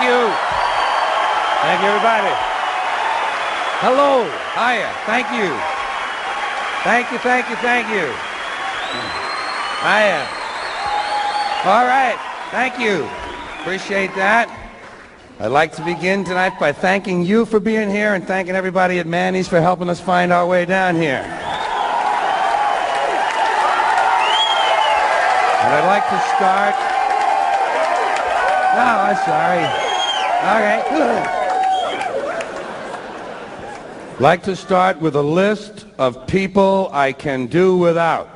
you. Thank you, everybody. Hello. Hiya. Thank you. Thank you, thank you, thank you. Hiya. All right. Thank you. Appreciate that. I'd like to begin tonight by thanking you for being here and thanking everybody at Manny's for helping us find our way down here. And I'd like to start... No, I'm sorry. I'd like to start with a list of people I can do without.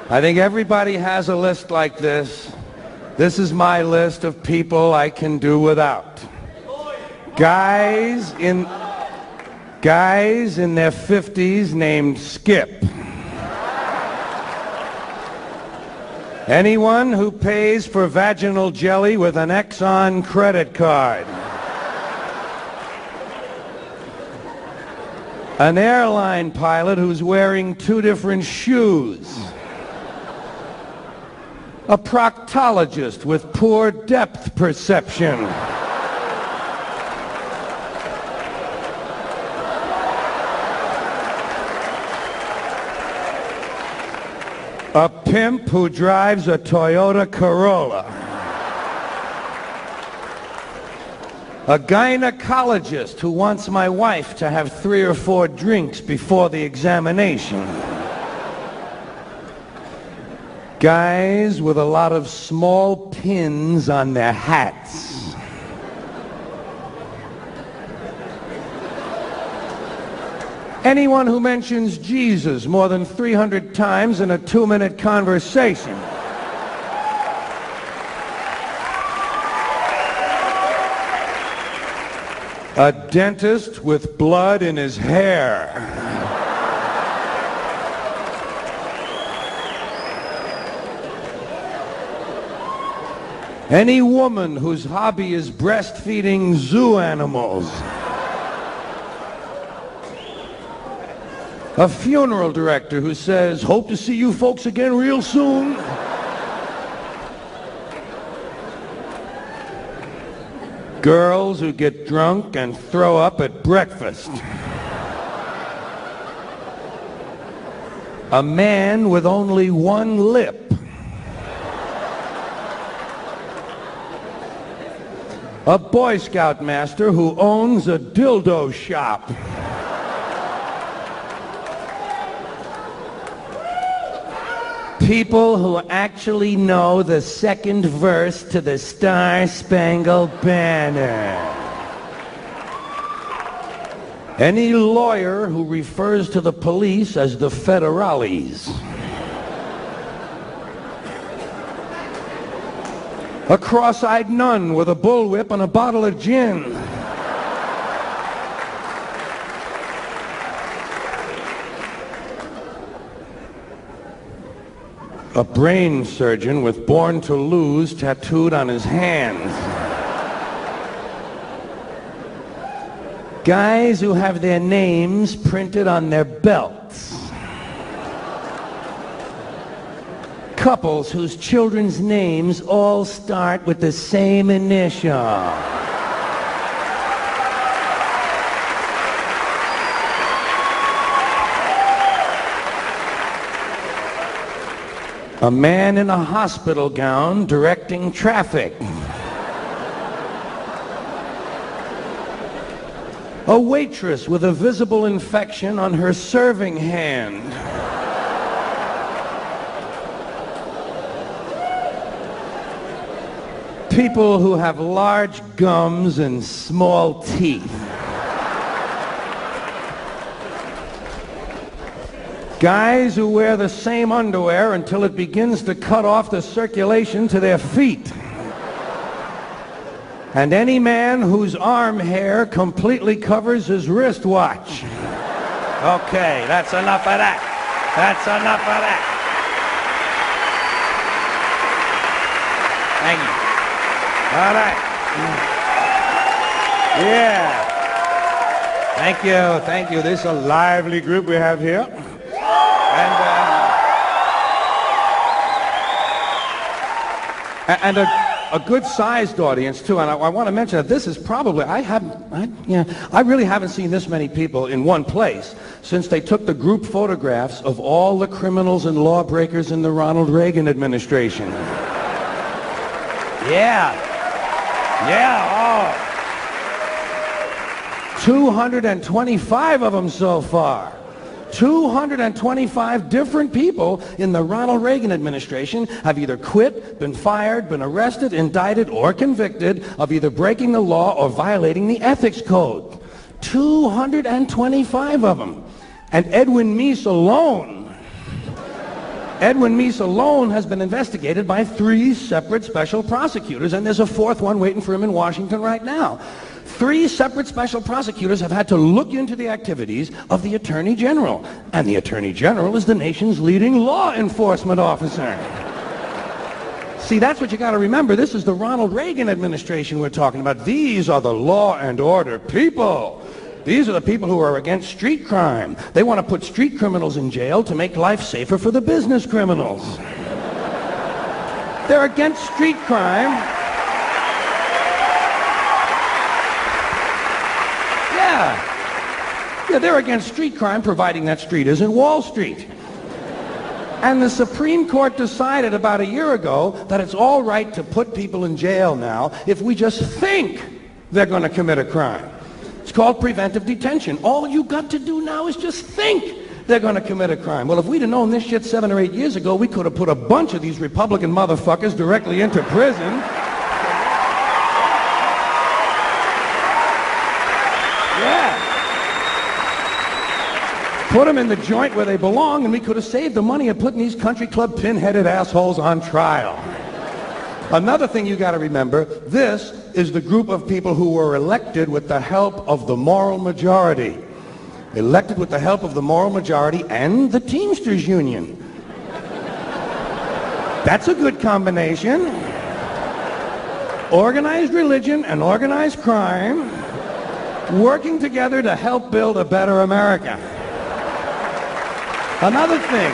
I think everybody has a list like this. This is my list of people I can do without. Guys in their 50s named Skip. Anyone who pays for vaginal jelly with an Exxon credit card. An airline pilot who's wearing 2 different shoes. A proctologist with poor depth perception. A pimp who drives a Toyota Corolla. A gynecologist who wants my wife to have 3 or 4 drinks before the examination. Guys with a lot of small pins on their hats. Anyone who mentions Jesus more than 300 times in a 2-minute conversation. A dentist with blood in his hair. Any woman whose hobby is breastfeeding zoo animals. A funeral director who says, "Hope to see you folks again real soon." Girls who get drunk and throw up at breakfast. A man with only 1 lip. A Boy Scout master who owns a dildo shop. People who actually know the 2nd verse to the Star-Spangled Banner. Any lawyer who refers to the police as the federales. A cross-eyed nun with a bullwhip and a bottle of gin. A brain surgeon with "Born to Lose" tattooed on his hands. Guys who have their names printed on their belts. Couples whose children's names all start with the same initial. A man in a hospital gown directing traffic. A waitress with a visible infection on her serving hand. People who have large gums and small teeth. Guys who wear the same underwear until it begins to cut off the circulation to their feet. And any man whose arm hair completely covers his wristwatch. Okay, that's enough of that. That's enough of that. Thank you. All right. Yeah. Thank you, thank you. This is a lively group we have here. And a a good-sized audience, too, and I want to mention that this is probably, I really haven't seen this many people in one place since they took the group photographs of all the criminals and lawbreakers in the Ronald Reagan administration. Yeah. Yeah, 225 of them so far. 225 different people in the Ronald Reagan administration have either quit, been fired, been arrested, indicted, or convicted of either breaking the law or violating the ethics code. 225 of them. And Edwin Meese alone has been investigated by 3 separate special prosecutors, and there's a 4th one waiting for him in Washington right now. 3 separate special prosecutors have had to look into the activities of the Attorney General. And the Attorney General is the nation's leading law enforcement officer. See, that's what you got to remember. This is the Ronald Reagan administration we're talking about. These are the law and order people. These are the people who are against street crime. They want to put street criminals in jail to make life safer for the business criminals. They're against street crime. Yeah, they're against street crime, providing that street isn't Wall Street. And the Supreme Court decided about a year ago that it's all right to put people in jail now if we just think they're going to commit a crime. It's called preventive detention. All you got to do now is just think they're going to commit a crime. Well, if we'd have known this shit 7 or 8 years ago, we could have put a bunch of these Republican motherfuckers directly into prison. Put them in the joint where they belong, and we could have saved the money of putting these country club pin-headed assholes on trial. Another thing you got to remember, this is the group of people who were elected with the help of the moral majority. Elected with the help of the moral majority and the Teamsters Union. That's a good combination. Organized religion and organized crime working together to help build a better America. Another thing,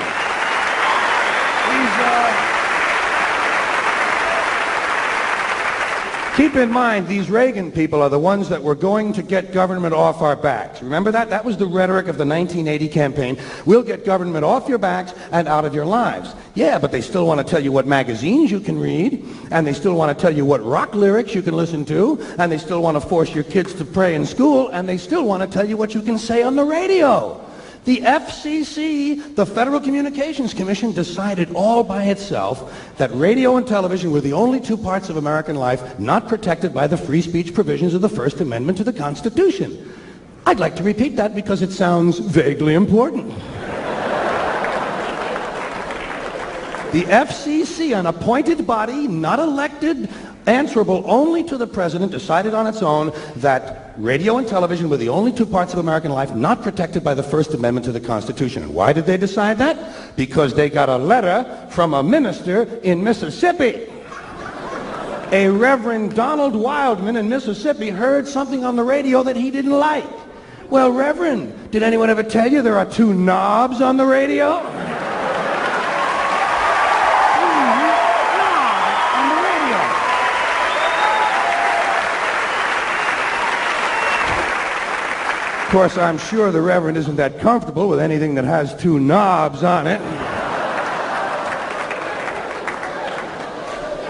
keep in mind, these Reagan people are the ones that were going to get government off our backs. Remember that? That was the rhetoric of the 1980 campaign. We'll get government off your backs and out of your lives. Yeah, but they still want to tell you what magazines you can read, and they still want to tell you what rock lyrics you can listen to, and they still want to force your kids to pray in school, and they still want to tell you what you can say on the radio. The FCC, the Federal Communications Commission, decided all by itself that radio and television were the only 2 parts of American life not protected by the free speech provisions of the First Amendment to the Constitution. I'd like to repeat that because it sounds vaguely important. The FCC, an appointed body, not elected, answerable only to the president, decided on its own that radio and television were the only 2 parts of American life not protected by the First Amendment to the Constitution. And why did they decide that? Because they got a letter from a minister in Mississippi. A Reverend Donald Wildman in Mississippi heard something on the radio that he didn't like. Well, Reverend, did anyone ever tell you there are 2 knobs on the radio? Of course, I'm sure the Reverend isn't that comfortable with anything that has 2 knobs on it.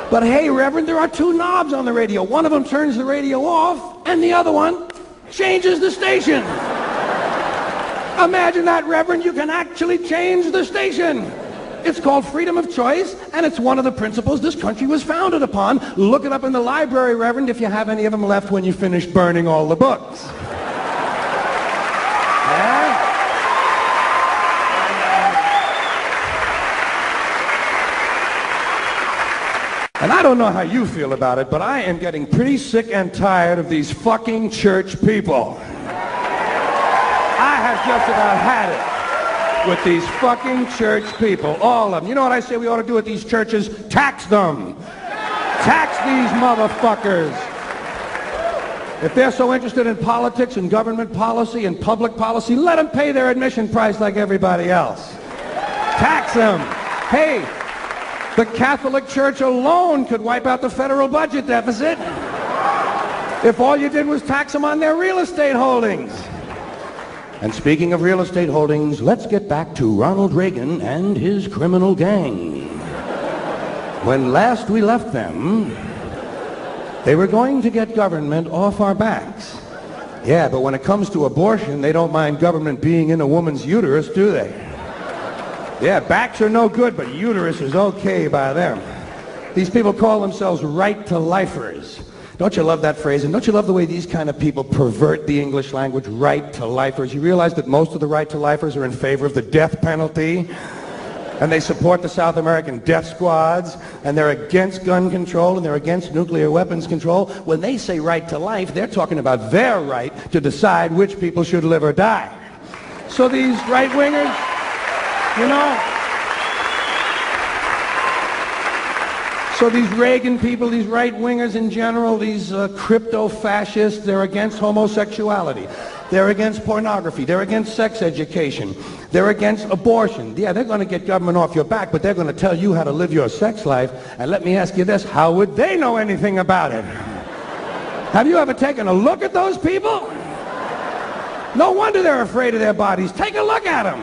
But hey, Reverend, there are 2 knobs on the radio. One of them turns the radio off, and the other one changes the station. Imagine that, Reverend. You can actually change the station. It's called freedom of choice, and it's one of the principles this country was founded upon. Look it up in the library, Reverend, if you have any of them left when you finish burning all the books. And I don't know how you feel about it, but I am getting pretty sick and tired of these fucking church people. I have just about had it with these fucking church people, all of them. You know what I say we ought to do at these churches? Tax them. Tax these motherfuckers. If they're so interested in politics and government policy and public policy, let them pay their admission price like everybody else. Tax them. Hey, The Catholic Church alone could wipe out the federal budget deficit if all you did was tax them on their real estate holdings. And speaking of real estate holdings, let's get back to Ronald Reagan and his criminal gang. When last we left them, they were going to get government off our backs. Yeah, but when it comes to abortion, they don't mind government being in a woman's uterus, do they? Yeah, backs are no good, but uterus is okay by them. These people call themselves right-to-lifers. Don't you love that phrase? And don't you love the way these kind of people pervert the English language? Right-to-lifers. You realize that most of the right-to-lifers are in favor of the death penalty? And they support the South American death squads, and they're against gun control, and they're against nuclear weapons control. When they say right to life, they're talking about their right to decide which people should live or die. So these right-wingers, you know, so these Reagan people, these right-wingers in general, these crypto-fascists, they're against homosexuality. They're against pornography. They're against sex education. They're against abortion. Yeah, they're going to get government off your back, but they're going to tell you how to live your sex life. And let me ask you this, how would they know anything about it? Have you ever taken a look at those people? No wonder they're afraid of their bodies. Take a look at them.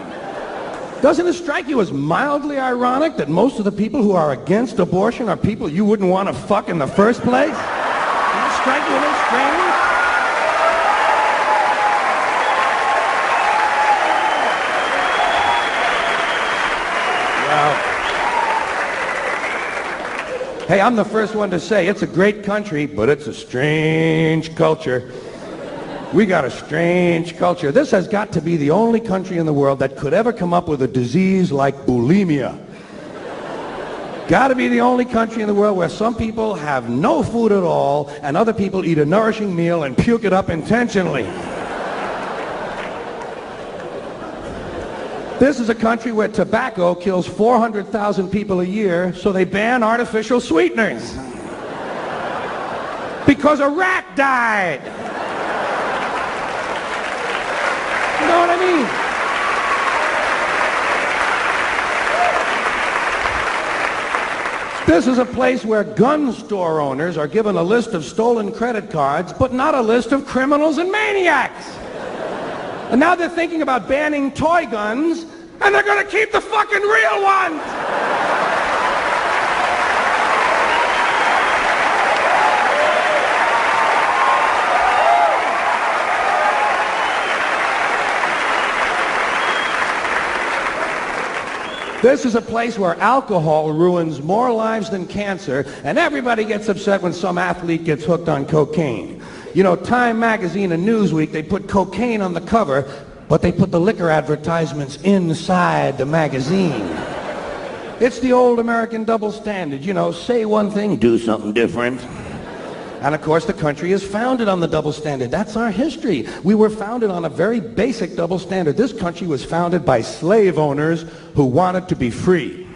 Doesn't it strike you as mildly ironic that most of the people who are against abortion are people you wouldn't want to fuck in the first place? Doesn't it strike you a little strange? Hey, I'm the first one to say it's a great country, but it's a strange culture. We got a strange culture. This has got to be the only country in the world that could ever come up with a disease like bulimia. Got to be the only country in the world where some people have no food at all and other people eat a nourishing meal and puke it up intentionally. This is a country where tobacco kills 400,000 people a year, so they ban artificial sweeteners. Because a rat died. You know what I mean? This is a place where gun store owners are given a list of stolen credit cards, but not a list of criminals and maniacs. And now they're thinking about banning toy guns, and they're going to keep the fucking real ones! This is a place where alcohol ruins more lives than cancer, and everybody gets upset when some athlete gets hooked on cocaine. You know, Time magazine and Newsweek, they put cocaine on the cover, but they put the liquor advertisements inside the magazine. It's the old American double standard, you know, say one thing, do something different. And of course the country is founded on the double standard. That's our history. We were founded on a very basic double standard. This country was founded by slave owners who wanted to be free.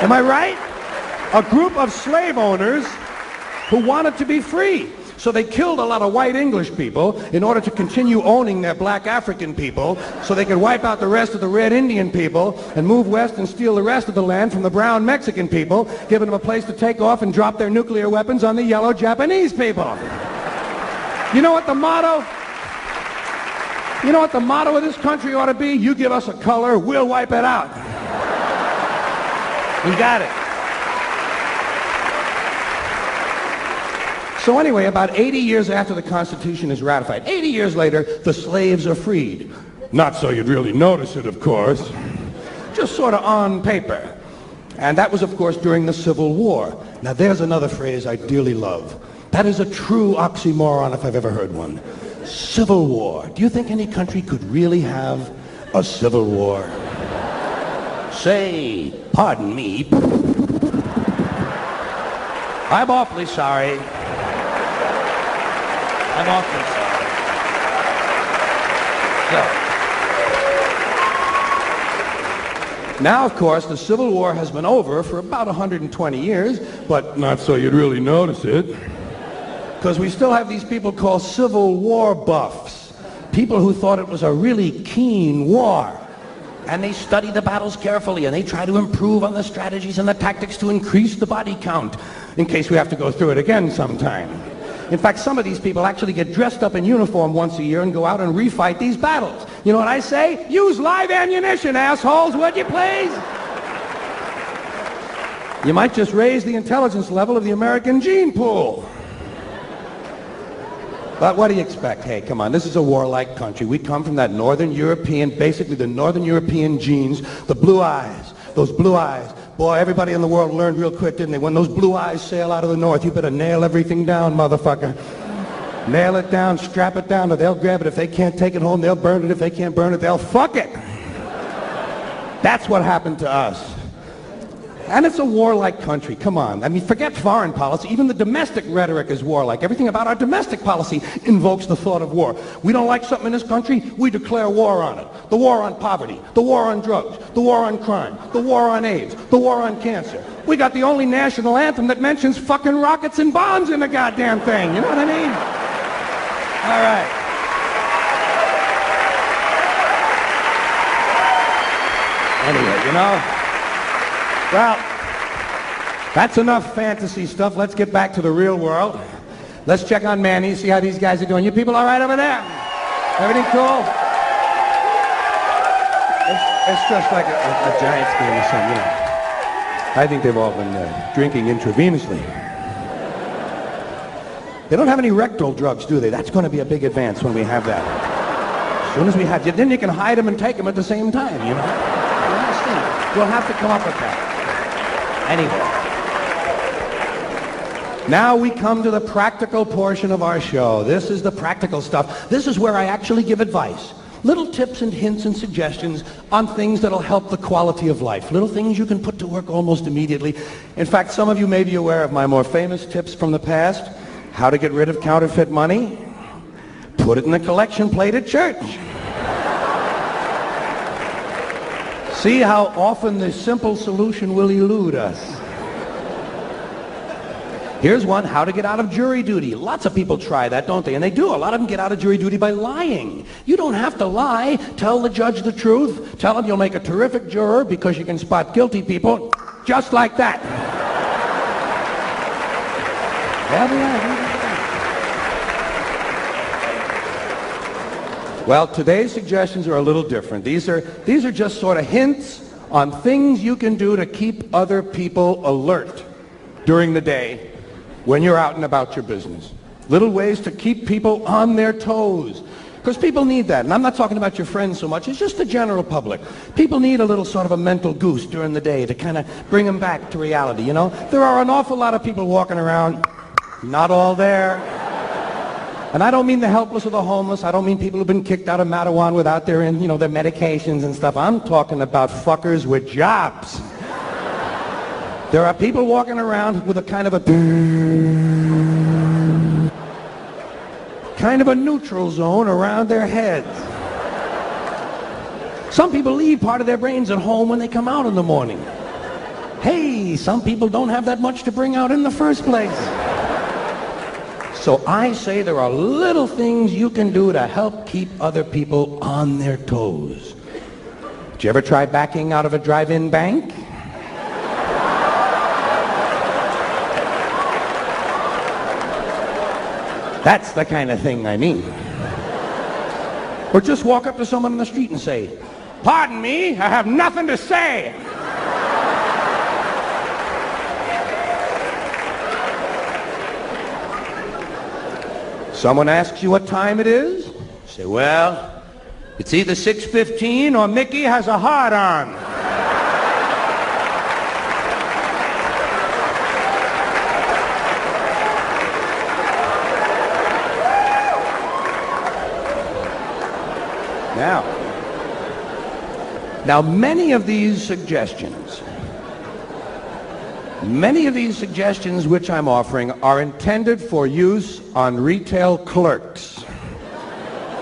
Am I right? A group of slave owners who wanted to be free. So they killed a lot of white English people in order to continue owning their black African people so they could wipe out the rest of the red Indian people and move west and steal the rest of the land from the brown Mexican people, giving them a place to take off and drop their nuclear weapons on the yellow Japanese people. You know what the motto? You know what the motto of this country ought to be? You give us a color, we'll wipe it out. We got it. So anyway, about 80 years after the Constitution is ratified, 80 years later, the slaves are freed. Not so you'd really notice it, of course. Just sort of on paper. And that was, of course, during the Civil War. Now there's another phrase I dearly love. That is a true oxymoron if I've ever heard one. Civil War. Do you think any country could really have a civil war? Say, pardon me. I'm awfully sorry. I'm awfully sorry. So, now, of course, the Civil War has been over for about 120 years, but not so you'd really notice it. Because we still have these people called Civil War buffs. People who thought it was a really keen war. and they study the battles carefully, and they try to improve on the strategies and the tactics to increase the body count, in case we have to go through it again sometime. In fact, some of these people actually get dressed up in uniform once a year and go out and refight these battles. You know what I say? Use live ammunition, assholes, would you please? You might just raise the intelligence level of the American gene pool. But what do you expect? Hey, come on, this is a warlike country. We come from that Northern European, basically the Northern European genes, the blue eyes, those blue eyes. Boy, everybody in the world learned real quick, didn't they? When those blue eyes sail out of the north, you better nail everything down, motherfucker. Nail it down, strap it down, or they'll grab it. If they can't take it home, they'll burn it. If they can't burn it, they'll fuck it. That's what happened to us. And it's a warlike country. Come on. I mean, forget foreign policy. Even the domestic rhetoric is warlike. Everything about our domestic policy invokes the thought of war. We don't like something in this country, we declare war on it. The war on poverty, the war on drugs, the war on crime, the war on AIDS, the war on cancer. We got the only national anthem that mentions fucking rockets and bombs in the goddamn thing. You know what I mean? All right. Anyway, you know... Well, that's enough fantasy stuff. Let's get back to the real world. Let's check on Manny, see how these guys are doing. You people all right over there? Everything cool? It's just like a Giants game or something, you know. I think they've all been drinking intravenously. They don't have any rectal drugs, do they? That's going to be a big advance when we have that. As soon as we have, then you can hide them and take them at the same time, you know? We'll have to come up with that. Anyway, now we come to the practical portion of our show. This is the practical stuff. This is where I actually give advice. Little tips and hints and suggestions on things that'll help the quality of life. Little things you can put to work almost immediately. In fact, some of you may be aware of my more famous tips from the past. How to get rid of counterfeit money. Put it in the collection plate at church. See how often the simple solution will elude us. Here's one, how to get out of jury duty. Lots of people try that, don't they? And they do. A lot of them get out of jury duty by lying. You don't have to lie. Tell the judge the truth. Tell him you'll make a terrific juror because you can spot guilty people just like that. Well, today's suggestions are a little different. These are just sort of hints on things you can do to keep other people alert during the day when you're out and about your business. Little ways to keep people on their toes. Because people need that. And I'm not talking about your friends so much. It's just the general public. People need a little sort of a mental goose during the day to kind of bring them back to reality, you know? There are an awful lot of people walking around, not all there. And I don't mean the helpless or the homeless. I don't mean people who've been kicked out of Mattawan without their, you know, their medications and stuff. I'm talking about fuckers with jobs. There are people walking around with a kind of a neutral zone around their heads. Some people leave part of their brains at home when they come out in the morning. Hey, some people don't have that much to bring out in the first place. So I say there are little things you can do to help keep other people on their toes. Did you ever try backing out of a drive-in bank? That's the kind of thing I mean. Or just walk up to someone on the street and say, "Pardon me, I have nothing to say." Someone asks you what time it is. You say, "Well, it's either 6:15 or Mickey has a heart on." Now, many of these suggestions which I'm offering are intended for use on retail clerks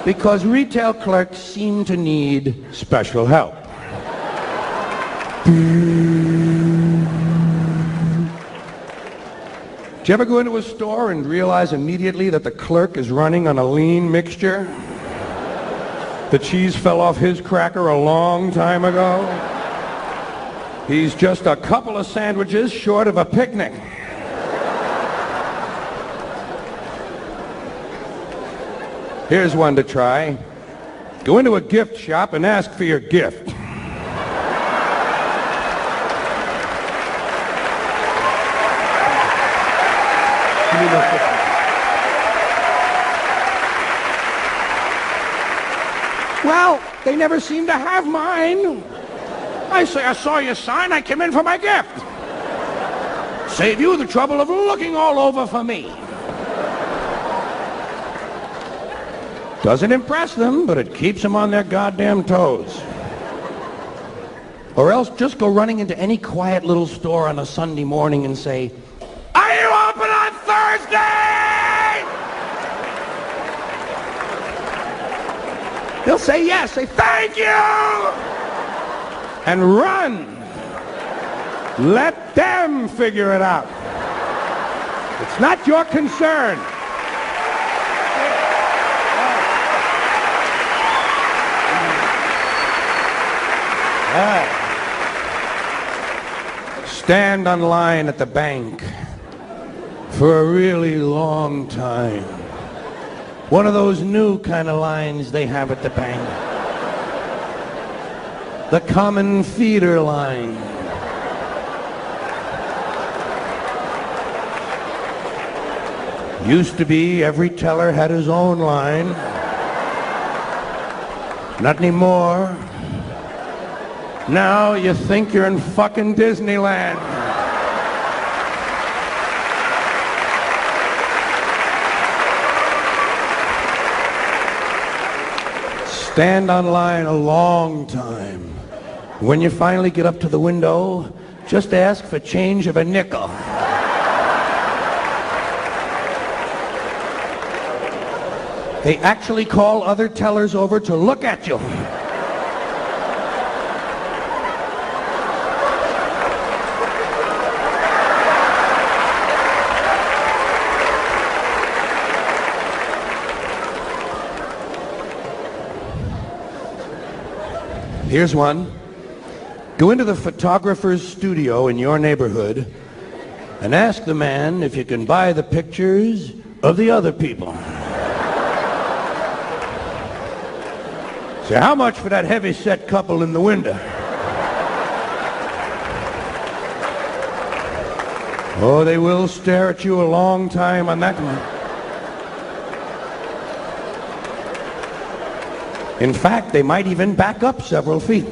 because retail clerks seem to need special help. Did you ever go into a store and realize immediately that the clerk is running on a lean mixture? The cheese fell off his cracker a long time ago. He's just a couple of sandwiches short of a picnic. Here's one to try. Go into a gift shop and ask for your gift. Well, they never seem to have mine. I say, I saw your sign, I came in for my gift. Save you the trouble of looking all over for me. Doesn't impress them, but it keeps them on their goddamn toes. Or else just go running into any quiet little store on a Sunday morning and say, "Are you open on Thursday?" They'll say yes, say thank you, and run. Let them figure it out. It's not your concern. Stand on line at the bank for a really long time. One of those new kind of lines they have at the bank. The common feeder line. Used to be every teller had his own line. Not anymore. Now you think you're in fucking Disneyland. Stand on line a long time. When you finally get up to the window, just ask for change of a nickel. They actually call other tellers over to look at you. Here's one. Go into the photographer's studio in your neighborhood and ask the man if you can buy the pictures of the other people. Say, how much for that heavy-set couple in the window? Oh, they will stare at you a long time on that one. In fact, they might even back up several feet.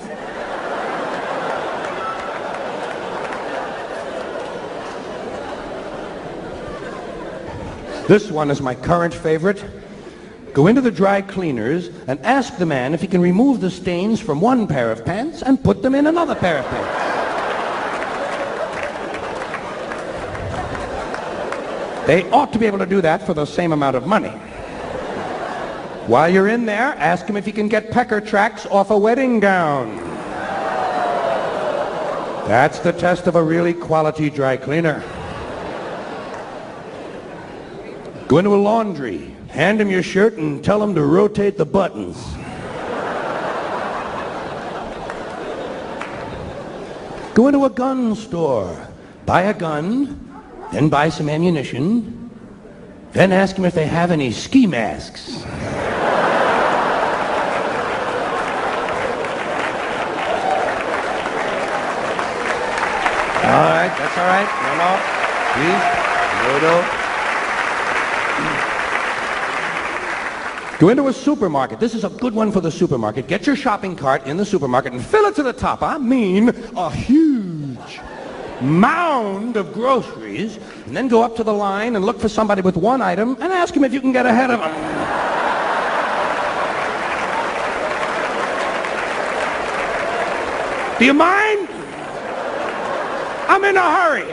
This one is my current favorite. Go into the dry cleaners and ask the man if he can remove the stains from one pair of pants and put them in another pair of pants. They ought to be able to do that for the same amount of money. While you're in there, ask him if he can get pecker tracks off a wedding gown. That's the test of a really quality dry cleaner. Go into a laundry, hand him your shirt and tell him to rotate the buttons. Go into a gun store, buy a gun, then buy some ammunition, then ask him if they have any ski masks. All right, that's all right. No, please. No. Go into a supermarket. This is a good one for the supermarket. Get your shopping cart in the supermarket and fill it to the top. I mean, a huge mound of groceries. And then go up to the line and look for somebody with one item and ask him if you can get ahead of them. Do you mind? I'm in a hurry.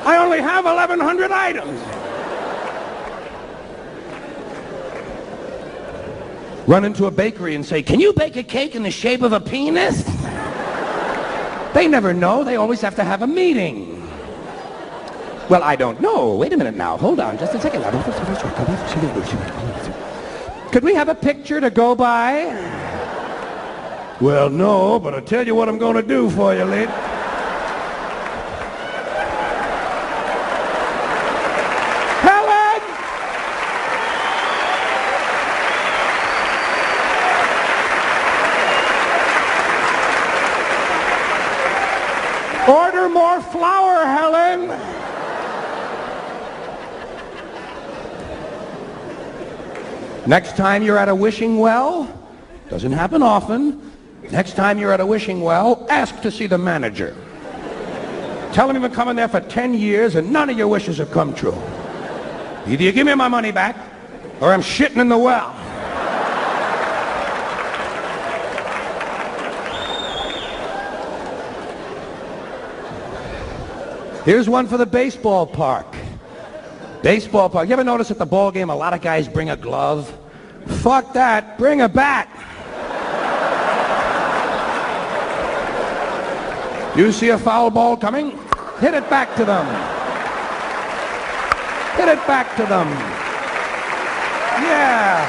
I only have 1,100 items. Run into a bakery and say, "Can you bake a cake in the shape of a penis?" They never know. They always have to have a meeting. Well, I don't know. Wait a minute now. Hold on just a second. Could we have a picture to go by? Well, no, but I'll tell you what I'm going to do for you, lady. Helen! Order more flour, Helen! Next time you're at a wishing well, doesn't happen often, next time you're at a wishing well, ask to see the manager. Tell him you've been coming there for 10 years and none of your wishes have come true. Either you give me my money back or I'm shitting in the well. Here's one for the baseball park. Baseball park. You ever notice at the ball game a lot of guys bring a glove? Fuck that. Bring a bat. You see a foul ball coming? Hit it back to them. Hit it back to them. Yeah.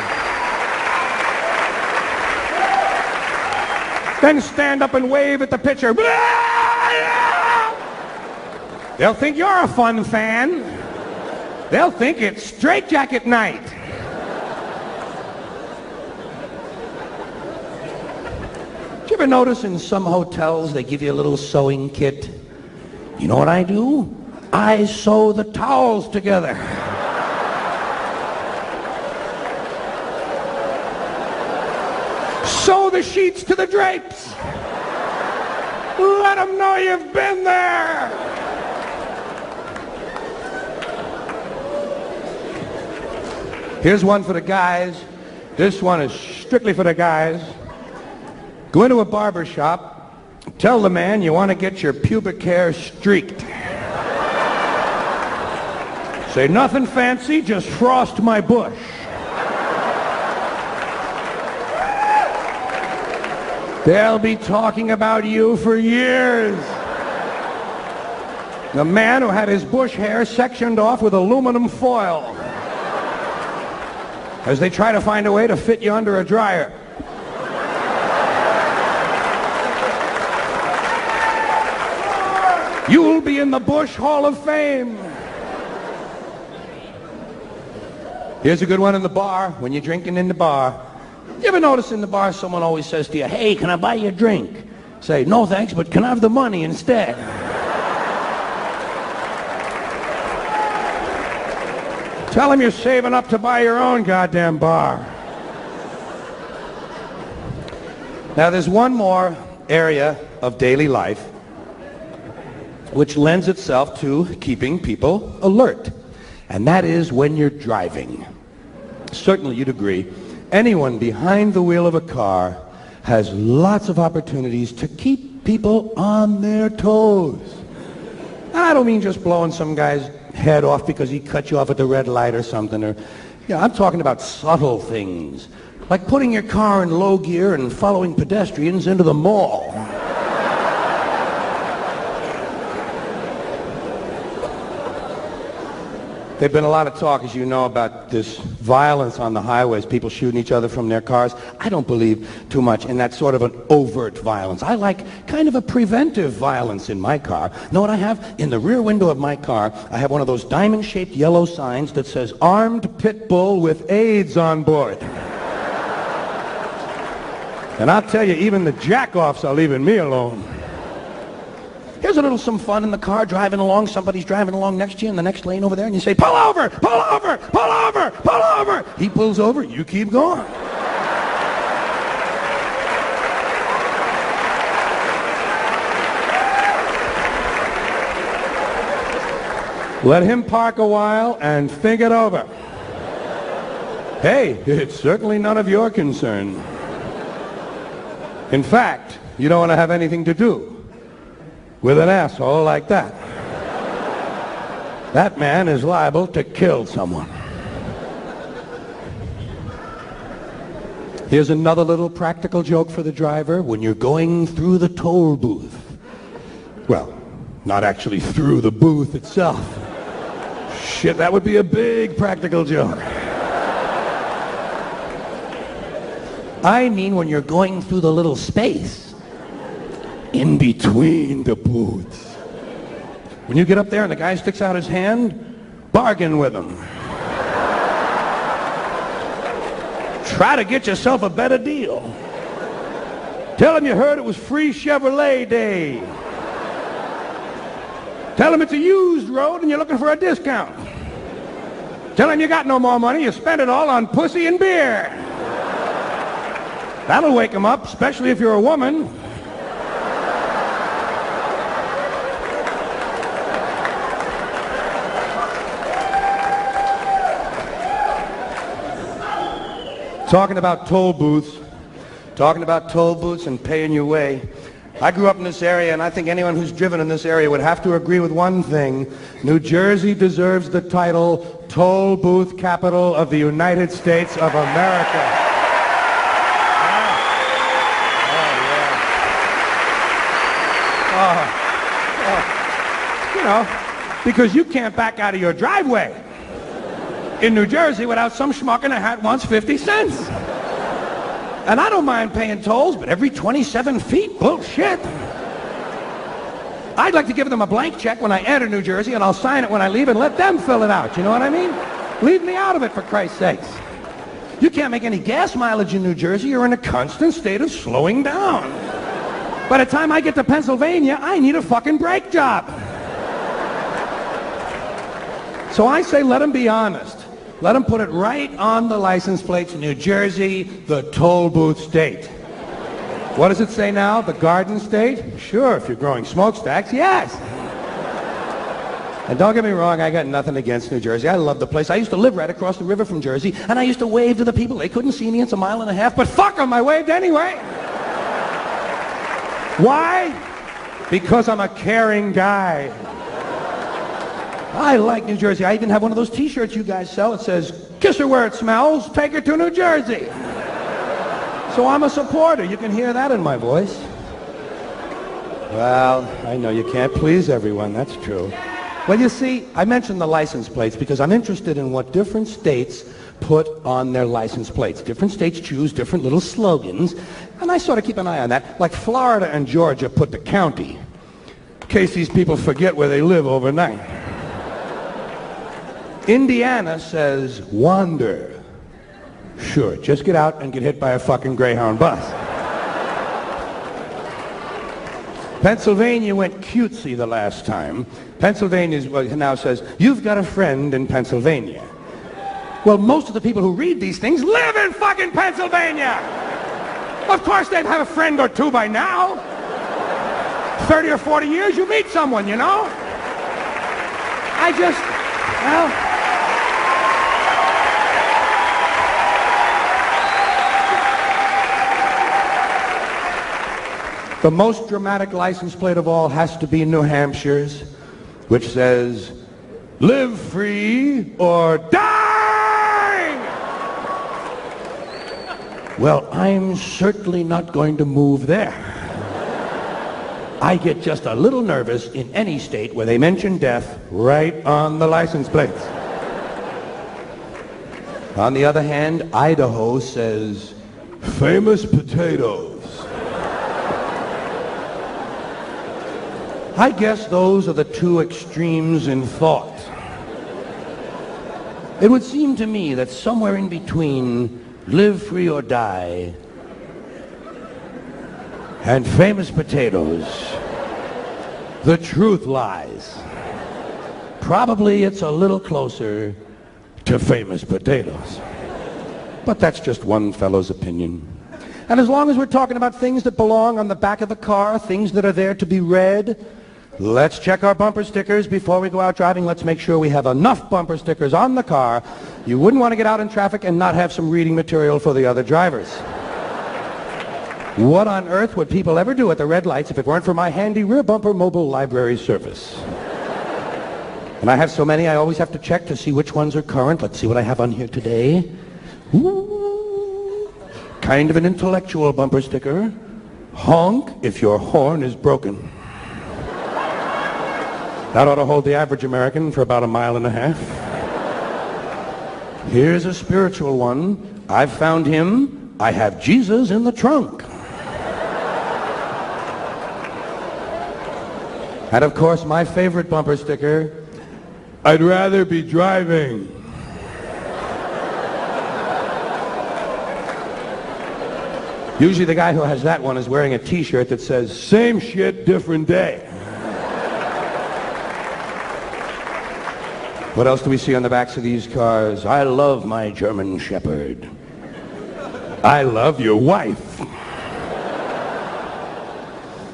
Then stand up and wave at the pitcher. They'll think you're a fun fan. They'll think it's straitjacket night. Did you ever notice in some hotels they give you a little sewing kit? You know what I do? I sew the towels together. Sew the sheets to the drapes. Let them know you've been there. Here's one for the guys. This one is strictly for the guys. Go into a barber shop, tell the man you want to get your pubic hair streaked. Say nothing fancy, just frost my bush. They'll be talking about you for years. The man who had his bush hair sectioned off with aluminum foil as they try to find a way to fit you under a dryer. You'll be in the Bush Hall of Fame. Here's a good one in the bar, when you're drinking in the bar. You ever notice in the bar someone always says to you, hey, can I buy you a drink? Say, no thanks, but can I have the money instead? Tell him you're saving up to buy your own goddamn bar. Now there's one more area of daily life which lends itself to keeping people alert, and that is when you're driving. Certainly you'd agree, anyone behind the wheel of a car has lots of opportunities to keep people on their toes. I don't mean just blowing some guy's head off because he cut you off at the red light or something, or I'm talking about subtle things, like putting your car in low gear and following pedestrians into the mall. There's been a lot of talk, as you know, about this violence on the highways, people shooting each other from their cars. I don't believe too much in that sort of an overt violence. I like kind of a preventive violence in my car. Know what I have? In the rear window of my car, I have one of those diamond-shaped yellow signs that says, armed pit bull with AIDS on board. And I'll tell you, even the jack-offs are leaving me alone. Here's a little some fun in the car, driving along, somebody's driving along next to you in the next lane over there, and you say, pull over, pull over, pull over, pull over. He pulls over, you keep going. Let him park a while and think it over. Hey, it's certainly none of your concern. In fact, you don't want to have anything to do with an asshole like that. That man is liable to kill someone. Here's another little practical joke for the driver when you're going through the toll booth. Well, not actually through the booth itself. Shit, that would be a big practical joke. I mean when you're going through the little space in between the booths. When you get up there and the guy sticks out his hand, bargain with him. Try to get yourself a better deal. Tell him you heard it was free Chevrolet Day. Tell him it's a used road and you're looking for a discount. Tell him you got no more money, you spent it all on pussy and beer. That'll wake him up, especially if you're a woman. Talking about toll booths and paying your way. I grew up in this area, and I think anyone who's driven in this area would have to agree with one thing. New Jersey deserves the title Toll Booth Capital of the United States of America. You know, because you can't back out of your driveway in New Jersey without some schmuck in a hat wants 50 cents. And I don't mind paying tolls, but every 27 feet, bullshit. I'd like to give them a blank check when I enter New Jersey, and I'll sign it when I leave and let them fill it out. You know what I mean? Leave me out of it, for Christ's sakes. You can't make any gas mileage in New Jersey. You're in a constant state of slowing down. By the time I get to Pennsylvania, I need a fucking brake job. So I say let them be honest. Let them put it right on the license plates, New Jersey, the toll booth state. What does it say now? The Garden State? Sure, if you're growing smokestacks, yes. And don't get me wrong, I got nothing against New Jersey. I love the place. I used to live right across the river from Jersey, and I used to wave to the people. They couldn't see me. It's a mile and a half, but fuck them, I waved anyway. Why? Because I'm a caring guy. I like New Jersey. I even have one of those t-shirts you guys sell. It says, kiss her where it smells, take her to New Jersey. So I'm a supporter. You can hear that in my voice. Well, I know you can't please everyone. That's true. Well, you see, I mentioned the license plates because I'm interested in what different states put on their license plates. Different states choose different little slogans, and I sort of keep an eye on that. Like Florida and Georgia put the county, in case these people forget where they live overnight. Indiana says wander. Sure, just get out and get hit by a fucking Greyhound bus. Pennsylvania went cutesy the last time. Pennsylvania now says, you've got a friend in Pennsylvania. Well, most of the people who read these things live in fucking Pennsylvania. Of course they'd have a friend or two by now. 30 or 40 years, you meet someone, you know? Well... The most dramatic license plate of all has to be New Hampshire's, which says, live free or die! Well, I'm certainly not going to move there. I get just a little nervous in any state where they mention death right on the license plates. On the other hand, Idaho says, famous potatoes. I guess those are the two extremes in thought. It would seem to me that somewhere in between live free or die and famous potatoes, the truth lies. Probably it's a little closer to famous potatoes. But that's just one fellow's opinion. And as long as we're talking about things that belong on the back of the car, things that are there to be read, let's check our bumper stickers before we go out driving. Let's make sure we have enough bumper stickers on the car. You wouldn't want to get out in traffic and not have some reading material for the other drivers. What on earth would people ever do at the red lights if it weren't for my handy rear bumper mobile library service? And I have so many, I always have to check to see which ones are current. Let's see what I have on here today. Ooh, kind of an intellectual bumper sticker. Honk if your horn is broken. That ought to hold the average American for about a mile and a half. Here's a spiritual one. I've found him I have Jesus in the trunk. And of course, my favorite bumper sticker, I'd rather be driving. Usually the guy who has that one is wearing a t-shirt that says, same shit, different day. What else do we see on the backs of these cars? I love my German Shepherd. I love your wife.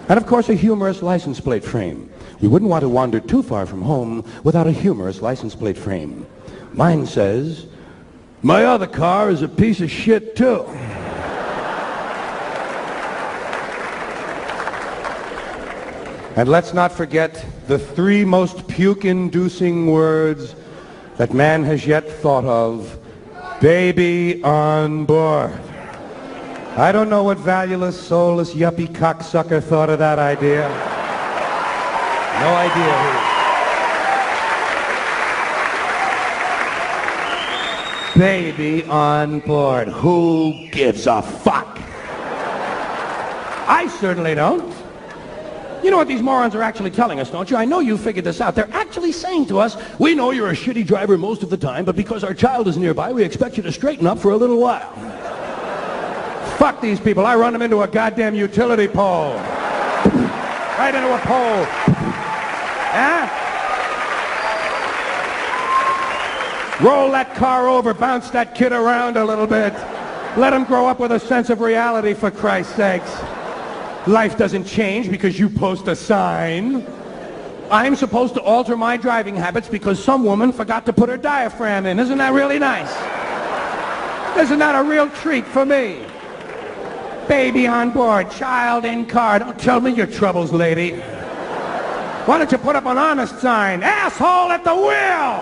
And of course, a humorous license plate frame. We wouldn't want to wander too far from home without a humorous license plate frame. Mine says, my other car is a piece of shit too. And let's not forget the 3 most puke-inducing words that man has yet thought of. Baby on board. I don't know what valueless, soulless, yuppie cocksucker thought of that idea. No idea who. Baby on board. Who gives a fuck? I certainly don't. You know what these morons are actually telling us, don't you? I know you figured this out. They're actually saying to us, we know you're a shitty driver most of the time, but because our child is nearby, we expect you to straighten up for a little while. Fuck these people. I run them into a goddamn utility pole. Right into a pole. Huh? Roll that car over, bounce that kid around a little bit. Let him grow up with a sense of reality, for Christ's sakes. Life doesn't change because you post a sign. I'm supposed to alter my driving habits because some woman forgot to put her diaphragm in. Isn't that really nice? Isn't that a real treat for me? Baby on board, child in car. Don't tell me your troubles, lady. Why don't you put up an honest sign? Asshole at the wheel!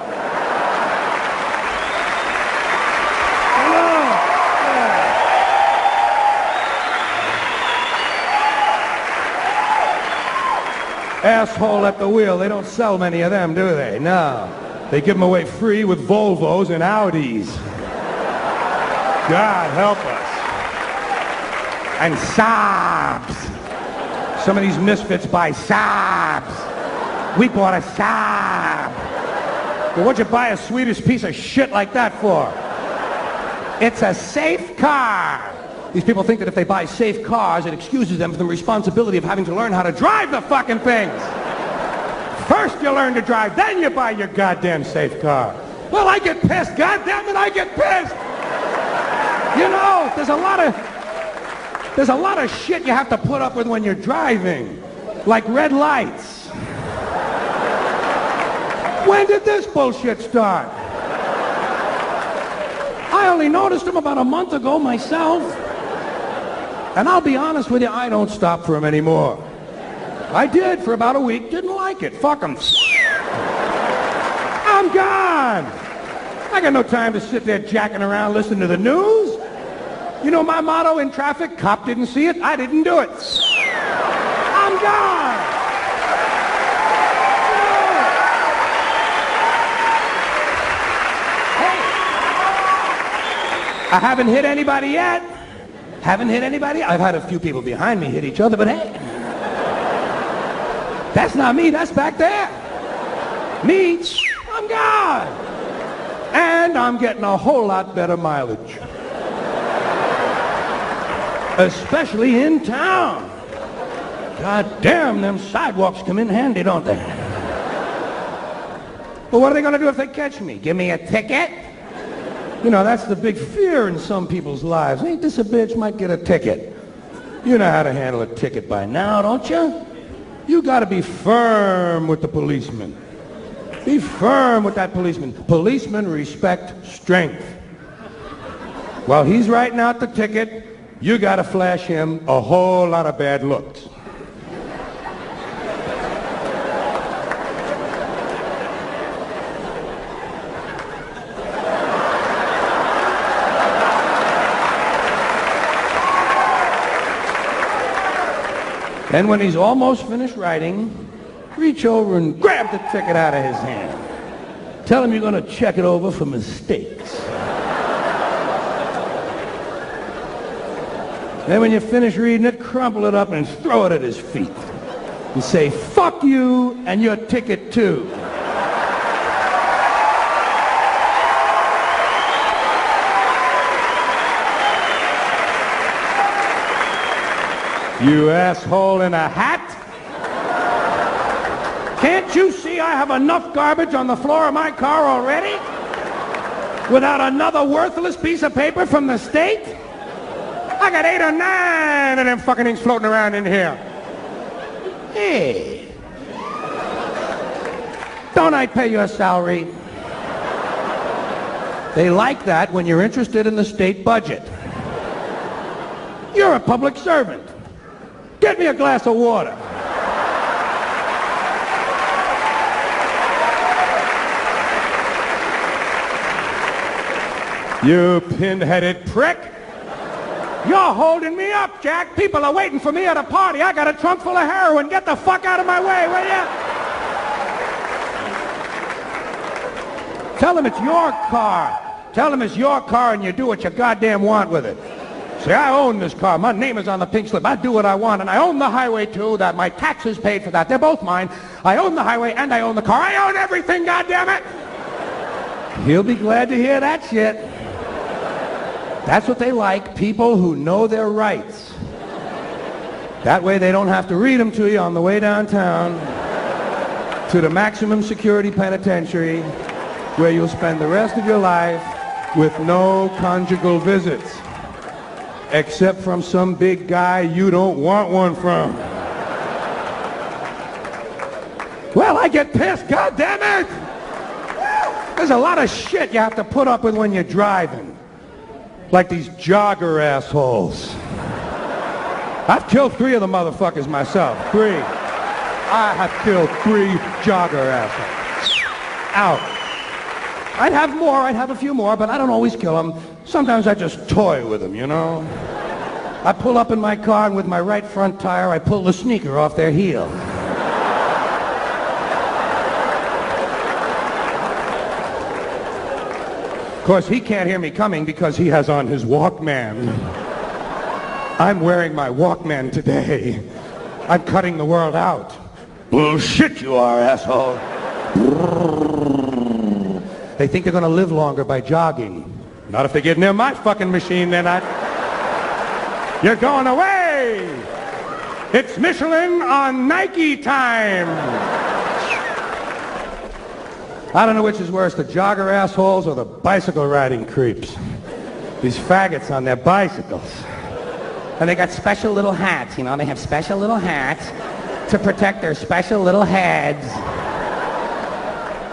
Hello. Asshole at the wheel. They don't sell many of them, do they? No. They give them away free with Volvos and Audis. God help us. And Saabs. Some of these misfits buy Saabs. We bought a Saab. Well, what'd you buy a Swedish piece of shit like that for? It's a safe car. These people think that if they buy safe cars, it excuses them from the responsibility of having to learn how to drive the fucking things. First you learn to drive, then you buy your goddamn safe car. Well, I get pissed, goddamn it, I get pissed. You know, there's a lot of shit you have to put up with when you're driving, like red lights. When did this bullshit start? I only noticed them about a month ago myself. And I'll be honest with you, I don't stop for them anymore. I did for about a week, didn't like it. Fuck them. I'm gone. I got no time to sit there jacking around listening to the news. You know my motto in traffic? Cop didn't see it, I didn't do it. I'm gone. Hey. I haven't hit anybody yet. Haven't hit anybody? I've had a few people behind me hit each other, but hey. That's not me, that's back there. Me, I'm gone. And I'm getting a whole lot better mileage. Especially in town. God damn, them sidewalks come in handy, don't they? Well, what are they going to do if they catch me? Give me a ticket? You know, that's the big fear in some people's lives. Ain't this a bitch? Might get a ticket. You know how to handle a ticket by now, don't you? You got to be firm with the policeman. Be firm with that policeman. Policemen respect strength. While he's writing out the ticket, you got to flash him a whole lot of bad looks. Then when he's almost finished writing, reach over and grab the ticket out of his hand. Tell him you're going to check it over for mistakes. Then when you finish reading it, crumple it up and throw it at his feet. And say, fuck you and your ticket too. You asshole in a hat. Can't you see I have enough garbage on the floor of my car already? Without another worthless piece of paper from the state? I got 8 or 9 of them fucking things floating around in here. Hey. Don't I pay your salary? They like that when you're interested in the state budget. You're a public servant. Get me a glass of water. You pin-headed prick. You're holding me up, Jack. People are waiting for me at a party. I got a trunk full of heroin. Get the fuck out of my way, will ya? Tell them it's your car. Tell them it's your car and you do what you goddamn want with it. Say, I own this car. My name is on the pink slip. I do what I want, and I own the highway, too. That my taxes paid for that. They're both mine. I own the highway, and I own the car. I own everything, goddammit! He'll be glad to hear that shit. That's what they like, people who know their rights. That way they don't have to read them to you on the way downtown to the maximum security penitentiary where you'll spend the rest of your life with no conjugal visits. Except from some big guy you don't want one from. Well, I get pissed, goddammit! There's a lot of shit you have to put up with when you're driving. Like these jogger assholes. I've killed 3 of the motherfuckers myself. 3. I have killed 3 jogger assholes. Out. I'd have more, I'd have a few more, but I don't always kill them. Sometimes I just toy with them, you know? I pull up in my car and with my right front tire, I pull the sneaker off their heel. Of course, he can't hear me coming because he has on his Walkman. I'm wearing my Walkman today. I'm cutting the world out. Bullshit you are, asshole. They think they're going to live longer by jogging. Not if they get near my fucking machine, they're not. You're going away! It's Michelin on Nike time! I don't know which is worse, the jogger assholes or the bicycle riding creeps. These faggots on their bicycles. And they got special little hats, you know, they have special little hats to protect their special little heads.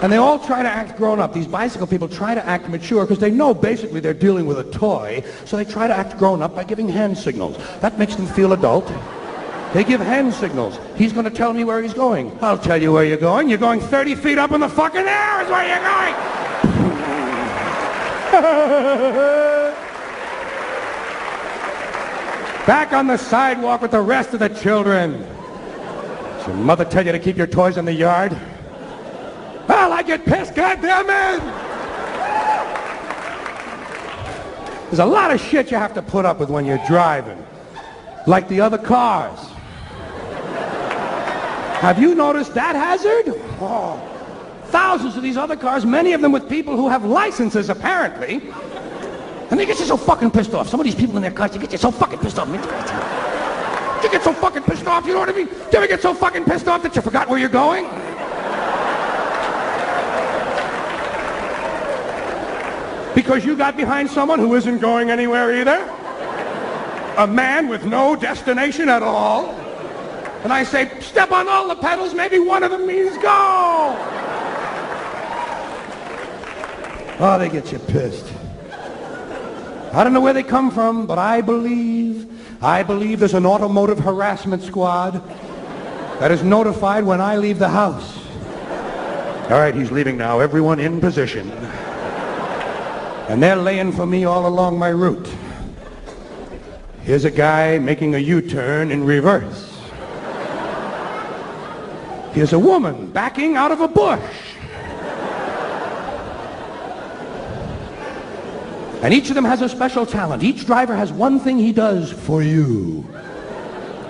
And they all try to act grown up. These bicycle people try to act mature because they know basically they're dealing with a toy, so they try to act grown up by giving hand signals. That makes them feel adult. They give hand signals. He's going to tell me where he's going. I'll tell you where you're going. You're going 30 feet up in the fucking air is where you're going. Back on the sidewalk with the rest of the children. Does your mother tell you to keep your toys in the yard? Well, I get pissed, goddammit! There's a lot of shit you have to put up with when you're driving. Like the other cars. Have you noticed that hazard? Oh, thousands of these other cars, many of them with people who have licenses, apparently. And they get you so fucking pissed off. Some of these people in their cars, they get you so fucking pissed off. You get so fucking pissed off, you know what I mean? Do you ever get so fucking pissed off that you forgot where you're going? Because you got behind someone who isn't going anywhere either? A man with no destination at all? And I say, step on all the pedals, maybe one of them means go! Oh, they get you pissed. I don't know where they come from, but I believe there's an automotive harassment squad that is notified when I leave the house. All right, he's leaving now. Everyone in position. And they're laying for me all along my route. Here's a guy making a U-turn in reverse. Here's a woman backing out of a bush. And each of them has a special talent. Each driver has one thing he does for you.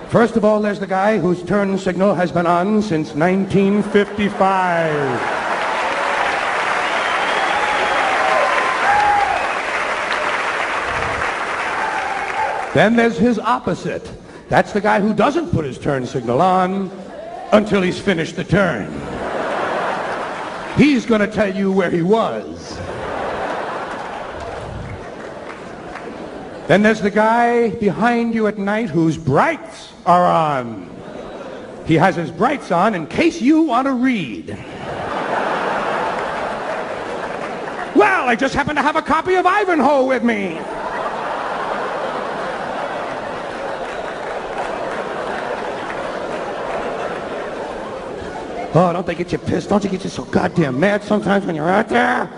First of all, there's the guy whose turn signal has been on since 1955. Then there's his opposite. That's the guy who doesn't put his turn signal on until he's finished the turn. He's going to tell you where he was. Then there's the guy behind you at night whose brights are on. He has his brights on in case you want to read. Well, I just happen to have a copy of Ivanhoe with me. Oh, don't they get you pissed? Don't you get you so goddamn mad sometimes when you're out there?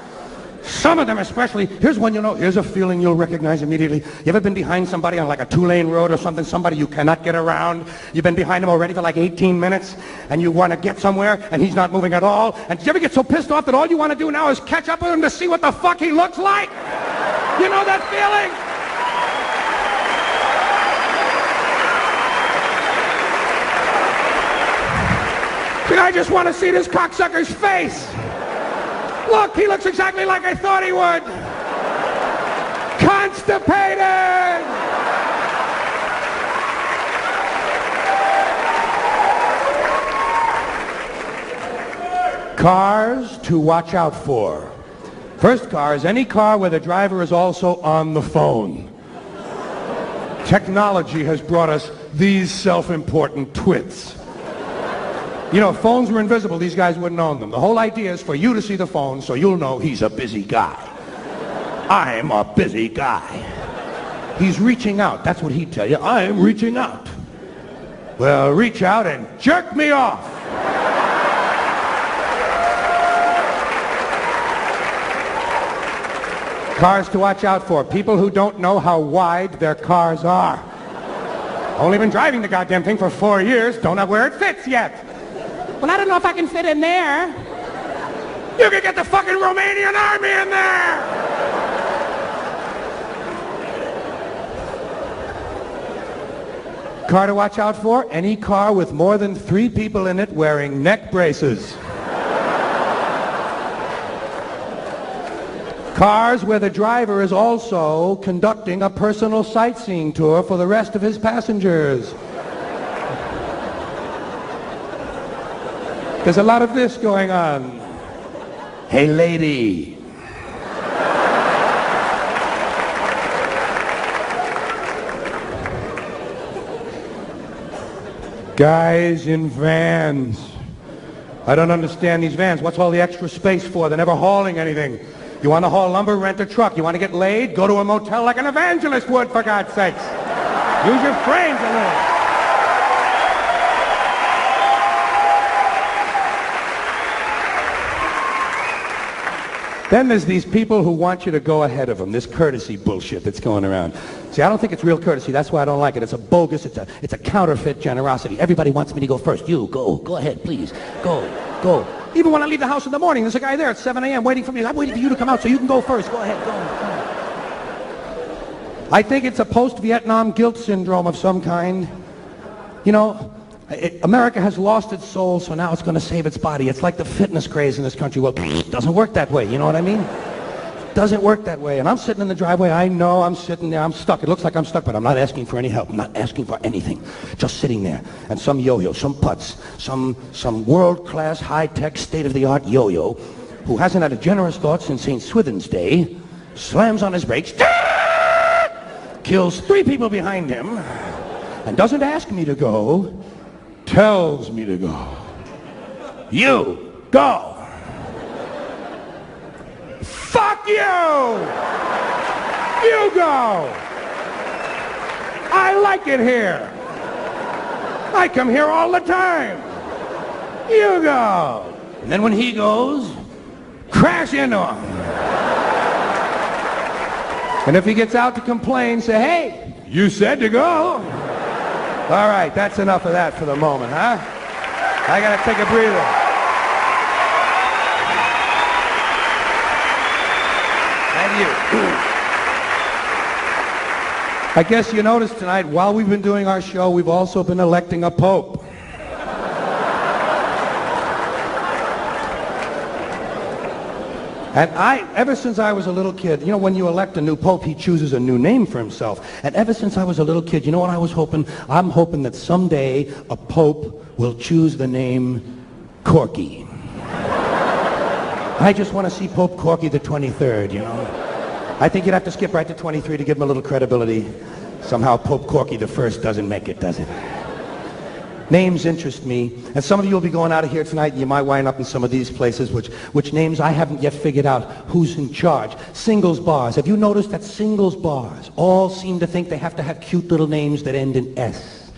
Some of them especially. Here's one you know. Here's a feeling you'll recognize immediately. You ever been behind somebody on like a 2-lane road or something, somebody you cannot get around? You've been behind him already for like 18 minutes, and you want to get somewhere, and he's not moving at all? And did you ever get so pissed off that all you want to do now is catch up with him to see what the fuck he looks like? You know that feeling? I just want to see this cocksucker's face. Look, he looks exactly like I thought he would. Constipated! Cars to watch out for. First car is any car where the driver is also on the phone. Technology has brought us these self-important twits. You know, if phones were invisible, these guys wouldn't own them. The whole idea is for you to see the phone so you'll know he's a busy guy. I'm a busy guy. He's reaching out. That's what he'd tell you. I'm reaching out. Well, reach out and jerk me off. Cars to watch out for. People who don't know how wide their cars are. Only been driving the goddamn thing for 4 years. Don't know where it fits yet. Well, I don't know if I can fit in there. You can get the fucking Romanian army in there! Car to watch out for? Any car with more than 3 people in it wearing neck braces. Cars where the driver is also conducting a personal sightseeing tour for the rest of his passengers. There's a lot of this going on. Hey, lady. Guys in vans. I don't understand these vans. What's all the extra space for? They're never hauling anything. You want to haul lumber, rent a truck. You want to get laid? Go to a motel like an evangelist would, for God's sakes. Use your brains a little. Then there's these people who want you to go ahead of them, this courtesy bullshit that's going around. See, I don't think it's real courtesy. That's why I don't like it. It's a bogus, it's a counterfeit generosity. Everybody wants me to go first. You, go ahead, please. Go. Even when I leave the house in the morning, there's a guy there at 7 a.m. waiting for me. I'm waiting for you to come out so you can go first. Go ahead, go. I think it's a post-Vietnam guilt syndrome of some kind. You know, America has lost its soul, so now it's going to save its body. It's like the fitness craze in this country. Well, it doesn't work that way, you know what I mean? It doesn't work that way. And I'm sitting in the driveway. I know I'm sitting there. I'm stuck. It looks like I'm stuck, but I'm not asking for any help. I'm not asking for anything. Just sitting there. And some yo-yo, some putz, some world-class, high-tech, state-of-the-art yo-yo who hasn't had a generous thought since St. Swithin's Day slams on his brakes, kills 3 people behind him, and doesn't ask me to go, tells me to go. You, go. Fuck you! You go! I like it here. I come here all the time. You go. And then when he goes, crash into him. And if he gets out to complain, say, hey, you said to go. All right, that's enough of that for the moment, huh? I gotta take a breather. Thank you. I guess you noticed tonight, while we've been doing our show, we've also been electing a pope. And ever since I was a little kid, you know, when you elect a new pope, he chooses a new name for himself. And ever since I was a little kid, you know what I was hoping? I'm hoping that someday a pope will choose the name Corky. I just want to see Pope Corky the 23rd, you know. I think you'd have to skip right to 23 to give him a little credibility. Somehow Pope Corky the First doesn't make it, does it? Names interest me, and some of you will be going out of here tonight and you might wind up in some of these places, which names I haven't yet figured out who's in charge. Singles bars. Have you noticed that singles bars all seem to think they have to have cute little names that end in S?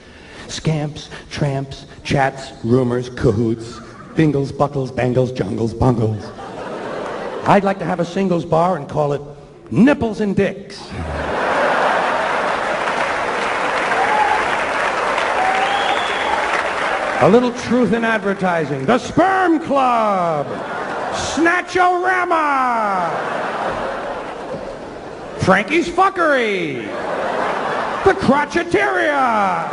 Scamps, tramps, chats, rumors, cahoots, bingles, buckles, bangles, jungles, bungles. I'd like to have a singles bar and call it Nipples and Dicks. A little truth in advertising. The Sperm Club. Snatch-O-Rama. Frankie's Fuckery. The Crotcheteria.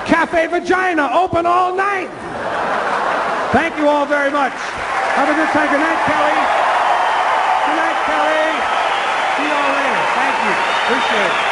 Cafe Vagina, open all night. Thank you all very much. Have a good time. Good night, Kelly. Good night, Kelly. See you all later. Thank you. Appreciate it.